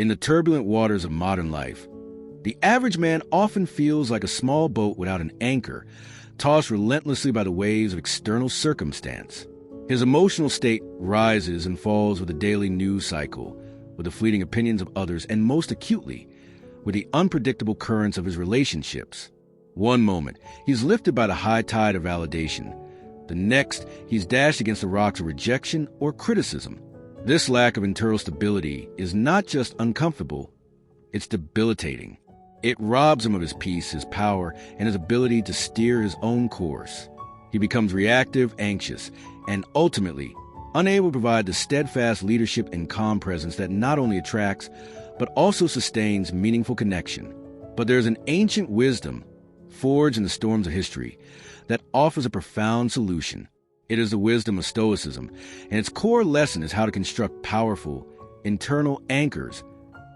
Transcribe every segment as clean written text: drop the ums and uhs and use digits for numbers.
In the turbulent waters of modern life, the average man often feels like a small boat without an anchor, tossed relentlessly by the waves of external circumstance. His emotional state rises and falls with the daily news cycle, with the fleeting opinions of others, and most acutely, with the unpredictable currents of his relationships. One moment, he's lifted by the high tide of validation. The next, he's dashed against the rocks of rejection or criticism. This lack of internal stability is not just uncomfortable, it's debilitating. It robs him of his peace, his power, and his ability to steer his own course. He becomes reactive, anxious, and ultimately unable to provide the steadfast leadership and calm presence that not only attracts, but also sustains meaningful connection. But there's an ancient wisdom, forged in the storms of history, that offers a profound solution. It is the wisdom of Stoicism, and its core lesson is how to construct powerful, internal anchors,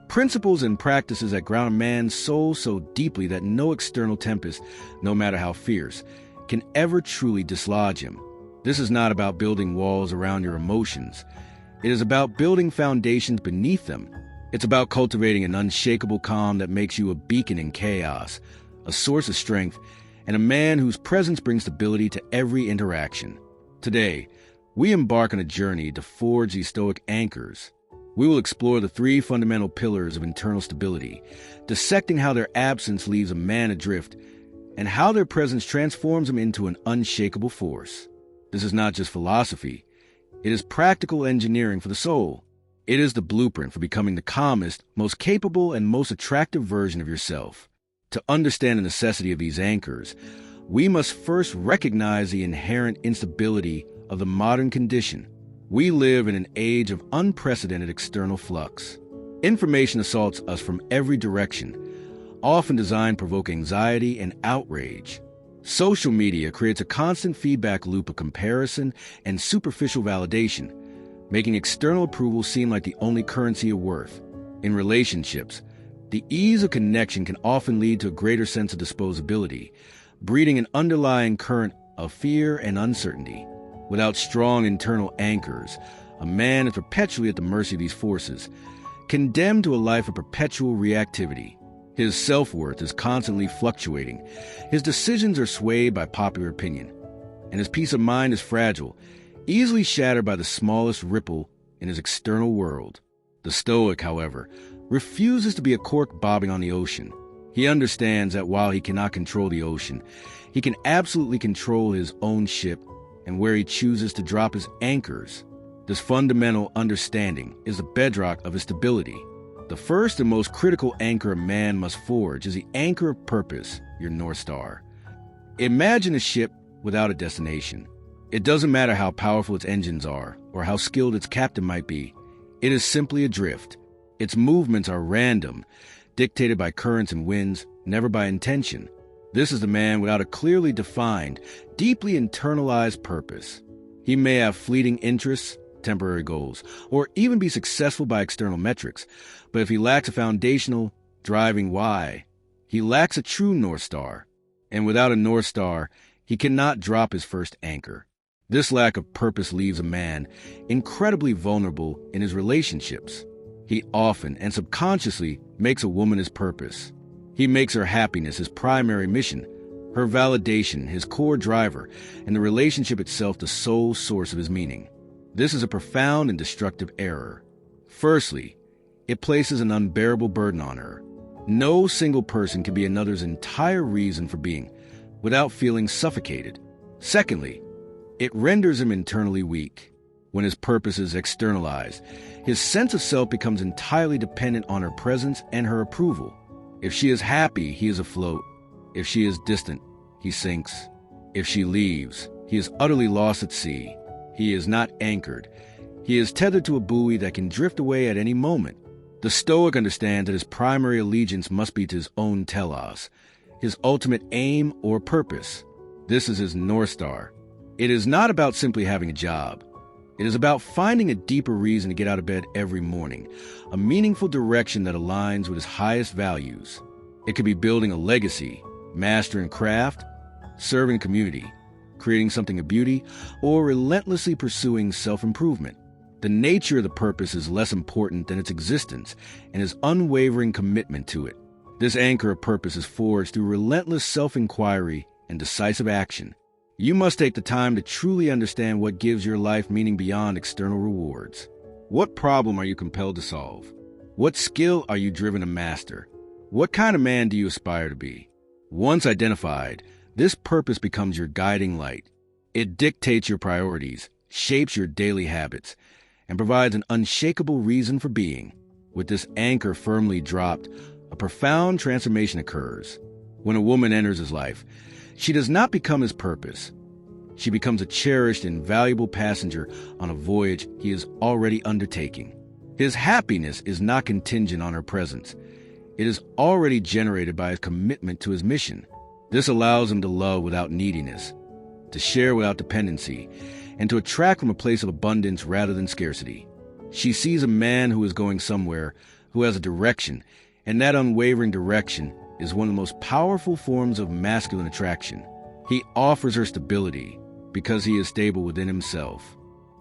principles and practices that ground a man's soul so deeply that no external tempest, no matter how fierce, can ever truly dislodge him. This is not about building walls around your emotions. It is about building foundations beneath them. It's about cultivating an unshakable calm that makes you a beacon in chaos, a source of strength, and a man whose presence brings stability to every interaction. Today, we embark on a journey to forge these Stoic anchors. We will explore the three fundamental pillars of internal stability, dissecting how their absence leaves a man adrift and how their presence transforms him into an unshakable force. This is not just philosophy. It is practical engineering for the soul. It is the blueprint for becoming the calmest, most capable, and most attractive version of yourself. To understand the necessity of these anchors, we must first recognize the inherent instability of the modern condition. We live in an age of unprecedented external flux. Information assaults us from every direction, often designed to provoke anxiety and outrage. Social media creates a constant feedback loop of comparison and superficial validation, making external approval seem like the only currency of worth. In relationships, the ease of connection can often lead to a greater sense of disposability, breeding an underlying current of fear and uncertainty. Without strong internal anchors, a man is perpetually at the mercy of these forces, condemned to a life of perpetual reactivity. His self-worth is constantly fluctuating, his decisions are swayed by popular opinion, and his peace of mind is fragile, easily shattered by the smallest ripple in his external world. The Stoic, however, refuses to be a cork bobbing on the ocean. He understands that while he cannot control the ocean, he can absolutely control his own ship and where he chooses to drop his anchors. This fundamental understanding is the bedrock of his stability. The first and most critical anchor a man must forge is the anchor of purpose, your North Star. Imagine a ship without a destination. It doesn't matter how powerful its engines are or how skilled its captain might be. It is simply adrift. Its movements are random, dictated by currents and winds, never by intention. This is the man without a clearly defined, deeply internalized purpose. He may have fleeting interests, temporary goals, or even be successful by external metrics, but if he lacks a foundational, driving why, he lacks a true North Star. And without a North Star, he cannot drop his first anchor. This lack of purpose leaves a man incredibly vulnerable in his relationships. He often and subconsciously makes a woman his purpose. He makes her happiness his primary mission, her validation his core driver, and the relationship itself the sole source of his meaning. This is a profound and destructive error. Firstly, it places an unbearable burden on her. No single person can be another's entire reason for being without feeling suffocated. Secondly, it renders him internally weak. When his purpose is externalized, his sense of self becomes entirely dependent on her presence and her approval. If she is happy, he is afloat. If she is distant, he sinks. If she leaves, he is utterly lost at sea. He is not anchored. He is tethered to a buoy that can drift away at any moment. The Stoic understands that his primary allegiance must be to his own telos, his ultimate aim or purpose. This is his North Star. It is not about simply having a job. It is about finding a deeper reason to get out of bed every morning, a meaningful direction that aligns with his highest values. It could be building a legacy, mastering craft, serving community, creating something of beauty, or relentlessly pursuing self-improvement. The nature of the purpose is less important than its existence and his unwavering commitment to it. This anchor of purpose is forged through relentless self-inquiry and decisive action. You must take the time to truly understand what gives your life meaning beyond external rewards. What problem are you compelled to solve? What skill are you driven to master? What kind of man do you aspire to be? Once identified, this purpose becomes your guiding light. It dictates your priorities, shapes your daily habits, and provides an unshakable reason for being. With this anchor firmly dropped, a profound transformation occurs. When a woman enters his life, she does not become his purpose. She becomes a cherished and valuable passenger on a voyage he is already undertaking. His happiness is not contingent on her presence. It is already generated by his commitment to his mission. This allows him to love without neediness, to share without dependency, and to attract from a place of abundance rather than scarcity. She sees a man who is going somewhere, who has a direction, and that unwavering direction is one of the most powerful forms of masculine attraction. He offers her stability because he is stable within himself.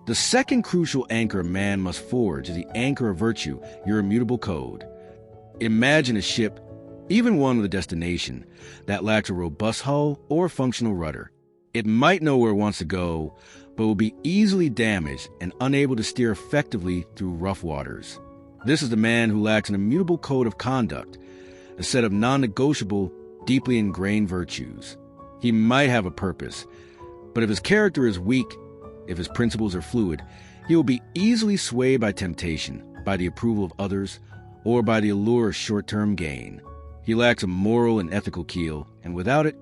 The second crucial anchor a man must forge is the anchor of virtue, your immutable code. Imagine a ship, even one with a destination, that lacks a robust hull or functional rudder. It might know where it wants to go, but will be easily damaged and unable to steer effectively through rough waters. This is the man who lacks an immutable code of conduct, a set of non-negotiable, deeply ingrained virtues. He might have a purpose, but if his character is weak, if his principles are fluid, he will be easily swayed by temptation, by the approval of others, or by the allure of short-term gain. He lacks a moral and ethical keel, and without it,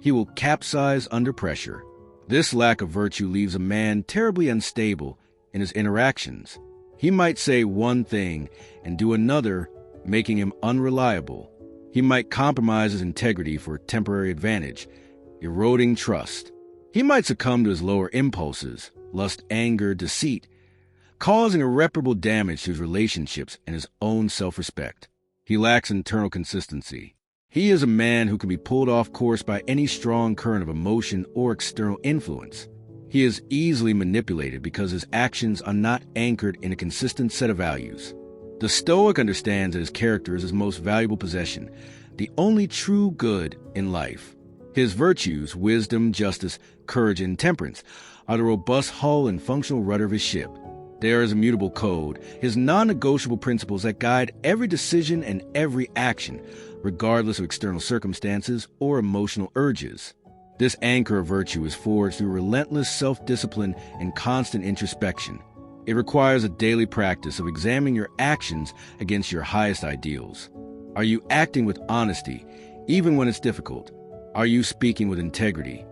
he will capsize under pressure. This lack of virtue leaves a man terribly unstable in his interactions. He might say one thing and do another, making him unreliable. He might compromise his integrity for temporary advantage, eroding trust. He might succumb to his lower impulses, lust, anger, deceit, causing irreparable damage to his relationships and his own self-respect. He lacks internal consistency. He is a man who can be pulled off course by any strong current of emotion or external influence. He is easily manipulated because his actions are not anchored in a consistent set of values. The Stoic understands that his character is his most valuable possession, the only true good in life. His virtues, wisdom, justice, courage, and temperance, are the robust hull and functional rudder of his ship. They are his immutable code, his non-negotiable principles that guide every decision and every action, regardless of external circumstances or emotional urges. This anchor of virtue is forged through relentless self-discipline and constant introspection. It requires a daily practice of examining your actions against your highest ideals. Are you acting with honesty, even when it's difficult? Are you speaking with integrity,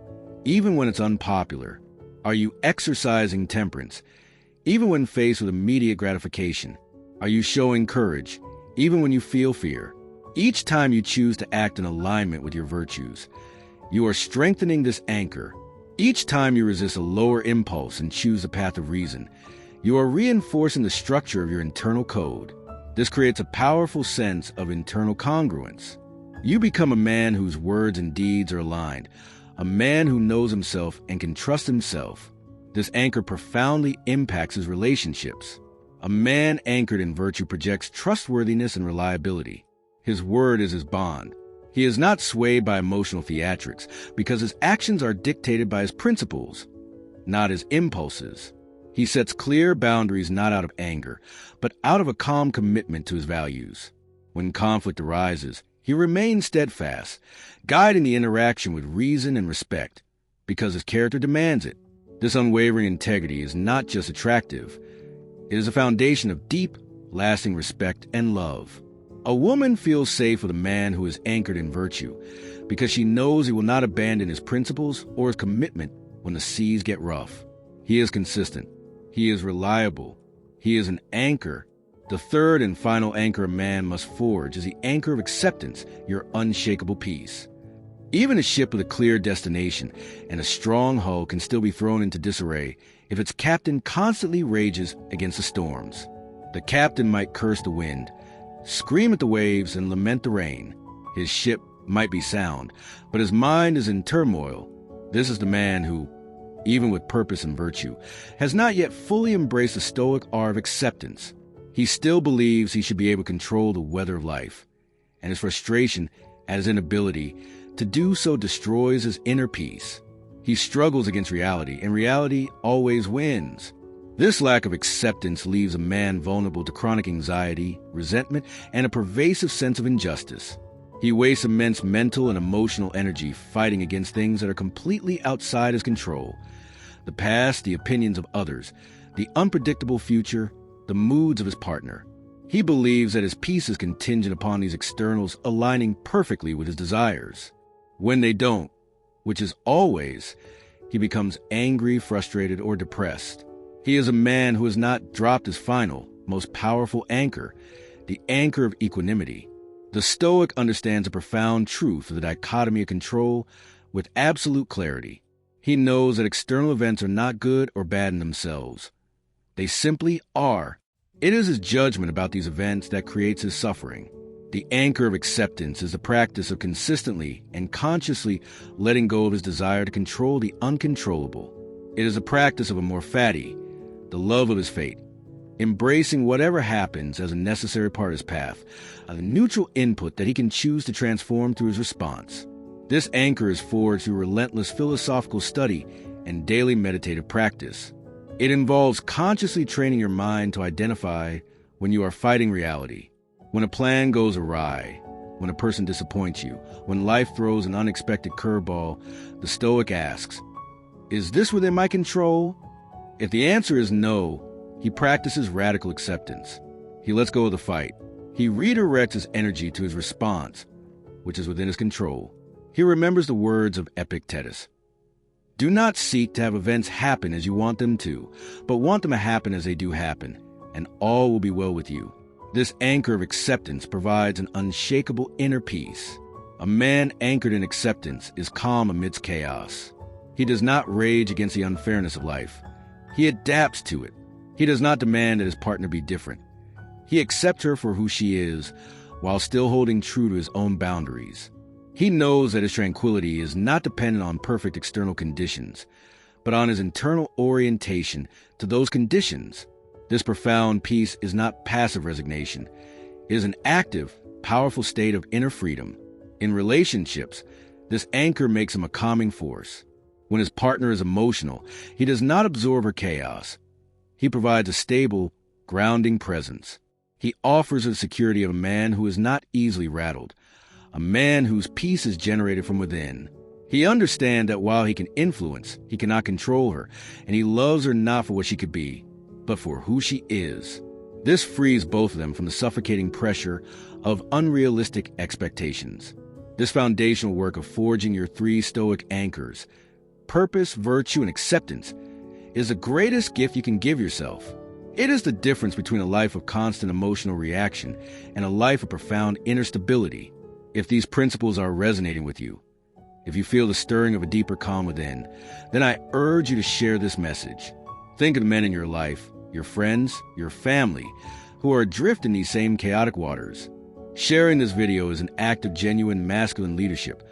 even when it's unpopular? Are you exercising temperance, even when faced with immediate gratification? Are you showing courage, even when you feel fear? Each time you choose to act in alignment with your virtues, you are strengthening this anchor. Each time you resist a lower impulse and choose the path of reason, you are reinforcing the structure of your internal code. This creates a powerful sense of internal congruence. You become a man whose words and deeds are aligned, a man who knows himself and can trust himself. This anchor profoundly impacts his relationships. A man anchored in virtue projects trustworthiness and reliability. His word is his bond. He is not swayed by emotional theatrics because his actions are dictated by his principles, not his impulses. He sets clear boundaries not out of anger, but out of a calm commitment to his values. When conflict arises, he remains steadfast, guiding the interaction with reason and respect, because his character demands it. This unwavering integrity is not just attractive. It is a foundation of deep, lasting respect and love. A woman feels safe with a man who is anchored in virtue because she knows he will not abandon his principles or his commitment when the seas get rough. He is consistent. He is reliable. He is an anchor. The third and final anchor a man must forge is the anchor of acceptance, your unshakable peace. Even a ship with a clear destination and a strong hull can still be thrown into disarray if its captain constantly rages against the storms. The captain might curse the wind, scream at the waves, and lament the rain. His ship might be sound, but his mind is in turmoil. This is the man who, even with purpose and virtue, has not yet fully embraced the Stoic art of acceptance. He still believes he should be able to control the weather of life, and his frustration at his inability to do so destroys his inner peace. He struggles against reality, and reality always wins. This lack of acceptance leaves a man vulnerable to chronic anxiety, resentment, and a pervasive sense of injustice. He wastes immense mental and emotional energy fighting against things that are completely outside his control. The past, the opinions of others, the unpredictable future, the moods of his partner. He believes that his peace is contingent upon these externals aligning perfectly with his desires. When they don't, which is always, he becomes angry, frustrated, or depressed. He is a man who has not dropped his final, most powerful anchor, the anchor of equanimity. The Stoic understands a profound truth of the dichotomy of control with absolute clarity. He knows that external events are not good or bad in themselves. They simply are. It is his judgment about these events that creates his suffering. The anchor of acceptance is the practice of consistently and consciously letting go of his desire to control the uncontrollable. It is a practice of amor fati, the love of his fate, embracing whatever happens as a necessary part of his path, a neutral input that he can choose to transform through his response. This anchor is forged through relentless philosophical study and daily meditative practice. It involves consciously training your mind to identify when you are fighting reality. When a plan goes awry, when a person disappoints you, when life throws an unexpected curveball, the Stoic asks, "Is this within my control?" If the answer is no, he practices radical acceptance. He lets go of the fight. He redirects his energy to his response, which is within his control. He remembers the words of Epictetus. Do not seek to have events happen as you want them to, but want them to happen as they do happen, and all will be well with you. This anchor of acceptance provides an unshakable inner peace. A man anchored in acceptance is calm amidst chaos. He does not rage against the unfairness of life. He adapts to it. He does not demand that his partner be different. He accepts her for who she is, while still holding true to his own boundaries. He knows that his tranquility is not dependent on perfect external conditions, but on his internal orientation to those conditions. This profound peace is not passive resignation. It is an active, powerful state of inner freedom. In relationships, this anchor makes him a calming force. When his partner is emotional, he does not absorb her chaos. He provides a stable, grounding presence. He offers the security of a man who is not easily rattled, a man whose peace is generated from within. He understands that while he can influence, he cannot control her, and he loves her not for what she could be, but for who she is. This frees both of them from the suffocating pressure of unrealistic expectations. This foundational work of forging your three Stoic anchors, purpose, virtue, and acceptance, is the greatest gift you can give yourself. It is the difference between a life of constant emotional reaction and a life of profound inner stability. If these principles are resonating with you, if you feel the stirring of a deeper calm within, then I urge you to share this message. Think of the men in your life, your friends, your family, who are adrift in these same chaotic waters. Sharing this video is an act of genuine masculine leadership,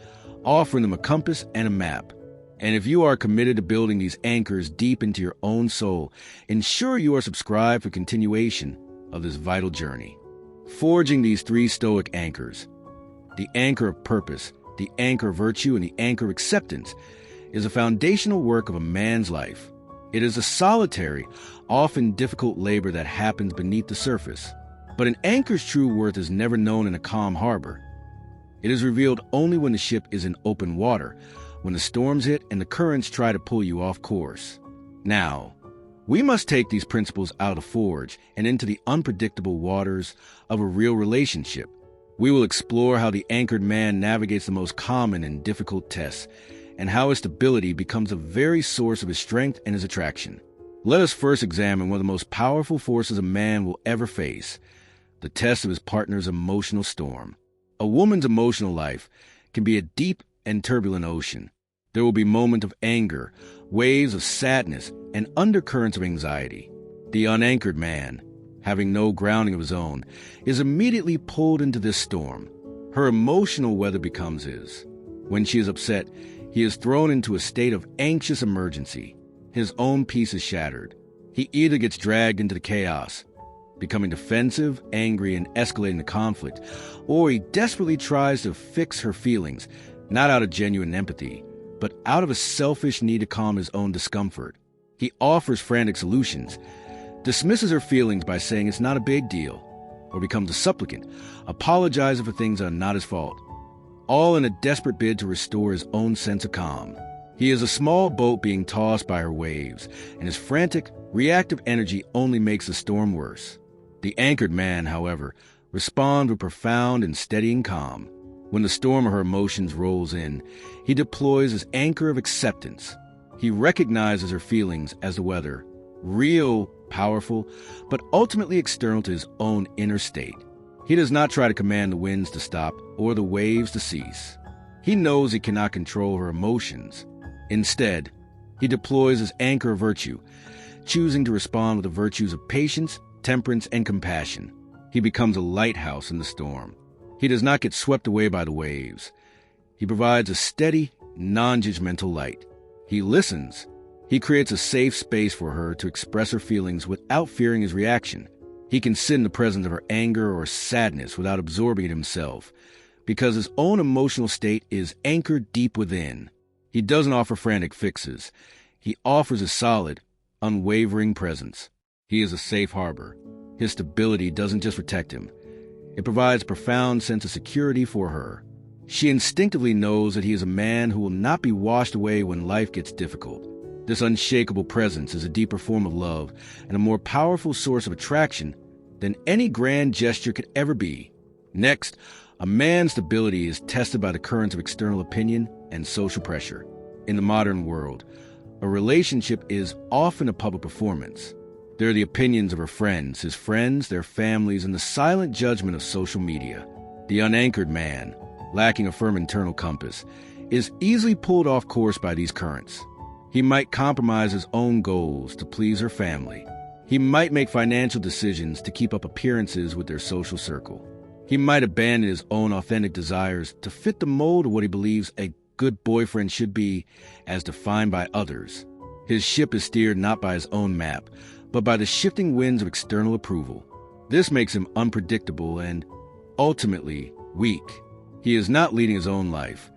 offering them a compass and a map. And if you are committed to building these anchors deep into your own soul, ensure you are subscribed for continuation of this vital journey. Forging these three Stoic anchors, the anchor of purpose, the anchor of virtue, and the anchor of acceptance, is a foundational work of a man's life. It is a solitary, often difficult labor that happens beneath the surface. But an anchor's true worth is never known in a calm harbor. It is revealed only when the ship is in open water, when the storms hit and the currents try to pull you off course. Now, we must take these principles out of the forge and into the unpredictable waters of a real relationship. We will explore how the anchored man navigates the most common and difficult tests, and how his stability becomes the very source of his strength and his attraction. Let us first examine one of the most powerful forces a man will ever face, the test of his partner's emotional storm. A woman's emotional life can be a deep and turbulent ocean. There will be moments of anger, waves of sadness, and undercurrents of anxiety. The unanchored man, having no grounding of his own, is immediately pulled into this storm. Her emotional weather becomes his. When she is upset, he is thrown into a state of anxious emergency. his own peace is shattered. He either gets dragged into the chaos, becoming defensive, angry, and escalating the conflict, or he desperately tries to fix her feelings, not out of genuine empathy, but out of a selfish need to calm his own discomfort. He offers frantic solutions, dismisses her feelings by saying it's not a big deal, or becomes a supplicant, apologizing for things that are not his fault, all in a desperate bid to restore his own sense of calm. He is a small boat being tossed by her waves, and his frantic, reactive energy only makes the storm worse. The anchored man, however, responds with profound and steadying calm. When the storm of her emotions rolls in, he deploys his anchor of acceptance. He recognizes her feelings as the weather, real, powerful, but ultimately external to his own inner state. He does not try to command the winds to stop or the waves to cease. He knows he cannot control her emotions. Instead, he deploys his anchor of virtue, choosing to respond with the virtues of patience, temperance, and compassion. He becomes a lighthouse in the storm. He does not get swept away by the waves. He provides a steady, non-judgmental light. He listens. He creates a safe space for her to express her feelings without fearing his reaction. He can sit in the presence of her anger or sadness without absorbing it himself, because his own emotional state is anchored deep within. He doesn't offer frantic fixes. He offers a solid, unwavering presence. He is a safe harbor. His stability doesn't just protect him. It provides a profound sense of security for her. She instinctively knows that he is a man who will not be washed away when life gets difficult. This unshakable presence is a deeper form of love and a more powerful source of attraction than any grand gesture could ever be. Next, a man's stability is tested by the currents of external opinion and social pressure. In the modern world, a relationship is often a public performance. There are the opinions of her friends, his friends, their families, and the silent judgment of social media. The unanchored man, lacking a firm internal compass, is easily pulled off course by these currents. He might compromise his own goals to please her family. He might make financial decisions to keep up appearances with their social circle. He might abandon his own authentic desires to fit the mold of what he believes a good boyfriend should be as defined by others. His ship is steered not by his own map, but by the shifting winds of external approval. This makes him unpredictable and, ultimately, weak. He is not leading his own life.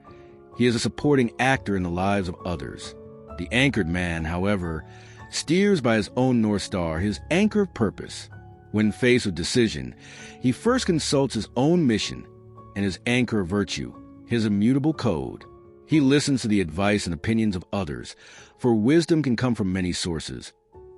He is a supporting actor in the lives of others. The anchored man, however, steers by his own North Star, his anchor of purpose. When faced with decision, he first consults his own mission and his anchor of virtue, his immutable code. He listens to the advice and opinions of others, for wisdom can come from many sources.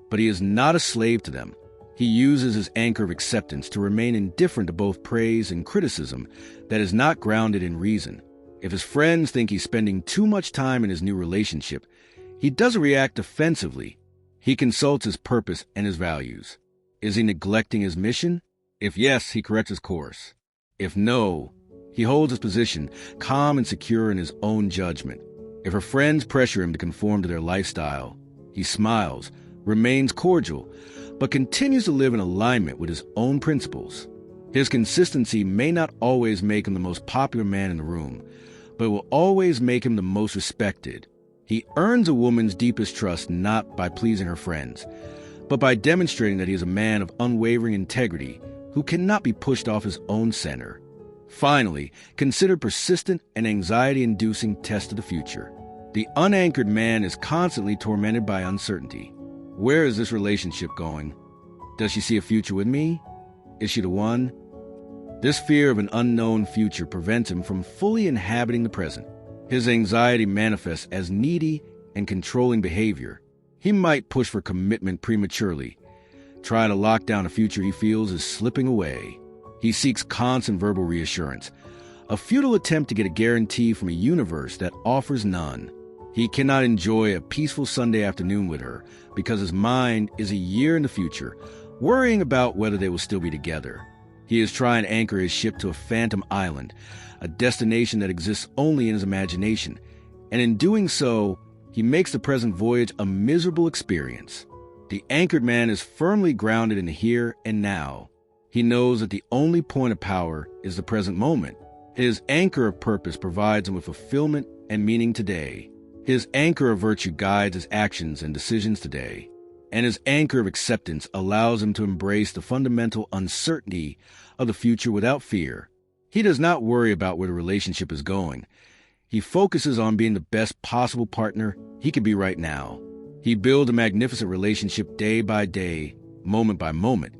But he is not a slave to them. He uses his anchor of acceptance to remain indifferent to both praise and criticism that is not grounded in reason. If his friends think he's spending too much time in his new relationship, he doesn't react defensively. He consults his purpose and his values. Is he neglecting his mission? If yes, he corrects his course. If no, he holds his position, calm and secure in his own judgment. If her friends pressure him to conform to their lifestyle, he smiles, remains cordial, but continues to live in alignment with his own principles. His consistency may not always make him the most popular man in the room, but will always make him the most respected. He earns a woman's deepest trust not by pleasing her friends, but by demonstrating that he is a man of unwavering integrity who cannot be pushed off his own center. Finally, consider persistent and anxiety-inducing tests of the future. The unanchored man is constantly tormented by uncertainty. Where is this relationship going? Does she see a future with me? Is she the one? This fear of an unknown future prevents him from fully inhabiting the present. His anxiety manifests as needy and controlling behavior. He might push for commitment prematurely, try to lock down a future he feels is slipping away. He seeks constant verbal reassurance, a futile attempt to get a guarantee from a universe that offers none. He cannot enjoy a peaceful Sunday afternoon with her because his mind is a year in the future, worrying about whether they will still be together. He is trying to anchor his ship to a phantom island, a destination that exists only in his imagination, and in doing so, he makes the present voyage a miserable experience. The anchored man is firmly grounded in the here and now. He knows that the only point of power is the present moment. His anchor of purpose provides him with fulfillment and meaning today. His anchor of virtue guides his actions and decisions today, and his anchor of acceptance allows him to embrace the fundamental uncertainty of the future without fear. He does not worry about where the relationship is going. He focuses on being the best possible partner he can be right now. He builds a magnificent relationship day by day, moment by moment,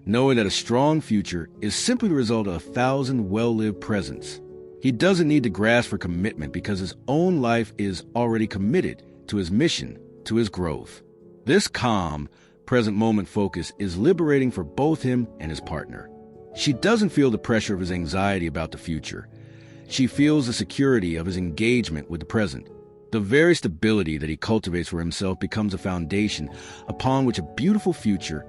knowing that a strong future is simply the result of 1,000 well-lived presents. He doesn't need to grasp for commitment because his own life is already committed to his mission, to his growth. This calm, present moment focus is liberating for both him and his partner. She doesn't feel the pressure of his anxiety about the future. She feels the security of his engagement with the present. The very stability that he cultivates for himself becomes a foundation upon which a beautiful future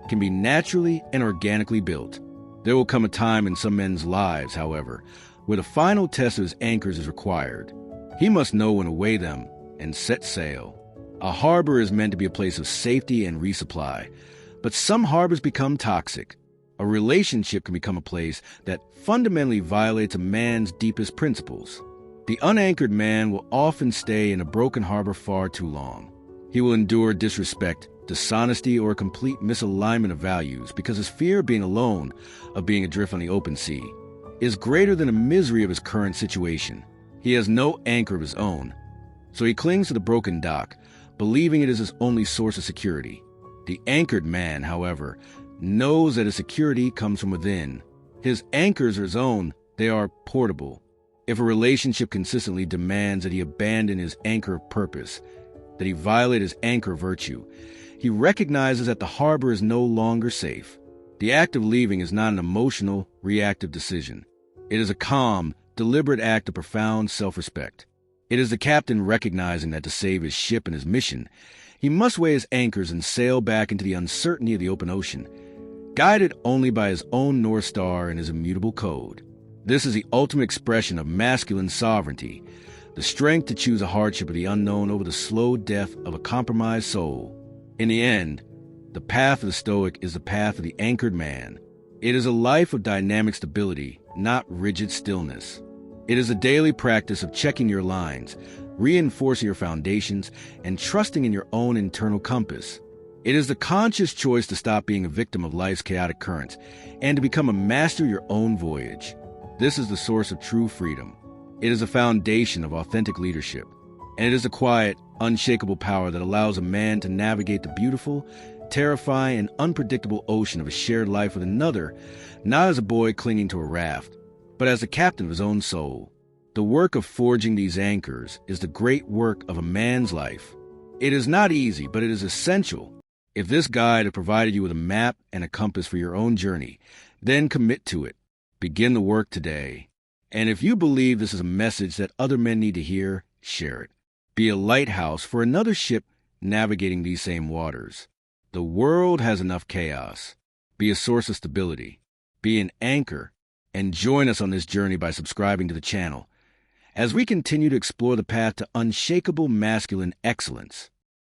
can be naturally and organically built. There will come a time in some men's lives, however, where the final test of his anchors is required. He must know when to weigh them and set sail. A harbor is meant to be a place of safety and resupply, but some harbors become toxic. A relationship can become a place that fundamentally violates a man's deepest principles. The unanchored man will often stay in a broken harbor far too long. He will endure disrespect, dishonesty, or a complete misalignment of values because his fear of being alone, of being adrift on the open sea, is greater than the misery of his current situation. He has no anchor of his own, so he clings to the broken dock, believing it is his only source of security. The anchored man, however, knows that his security comes from within. His anchors are his own, they are portable. If a relationship consistently demands that he abandon his anchor of purpose, that he violate his anchor of virtue, he recognizes that the harbor is no longer safe. The act of leaving is not an emotional, reactive decision. It is a calm, deliberate act of profound self-respect. It is the captain recognizing that to save his ship and his mission, he must weigh his anchors and sail back into the uncertainty of the open ocean, guided only by his own North Star and his immutable code. This is the ultimate expression of masculine sovereignty, the strength to choose a hardship of the unknown over the slow death of a compromised soul. In the end, the path of the Stoic is the path of the anchored man. It is a life of dynamic stability, not rigid stillness. It is a daily practice of checking your lines, reinforcing your foundations, and trusting in your own internal compass. It is the conscious choice to stop being a victim of life's chaotic currents and to become a master of your own voyage. This is the source of true freedom. It is a foundation of authentic leadership, and it is a quiet, unshakable power that allows a man to navigate the beautiful, terrifying, and unpredictable ocean of a shared life with another, not as a boy clinging to a raft, but as the captain of his own soul. The work of forging these anchors is the great work of a man's life. It is not easy, but it is essential. If this guide has provided you with a map and a compass for your own journey, then commit to it. Begin the work today. And if you believe this is a message that other men need to hear, share it. Be a lighthouse for another ship navigating these same waters. The world has enough chaos. Be a source of stability. Be an anchor. And join us on this journey by subscribing to the channel as we continue to explore the path to unshakable masculine excellence.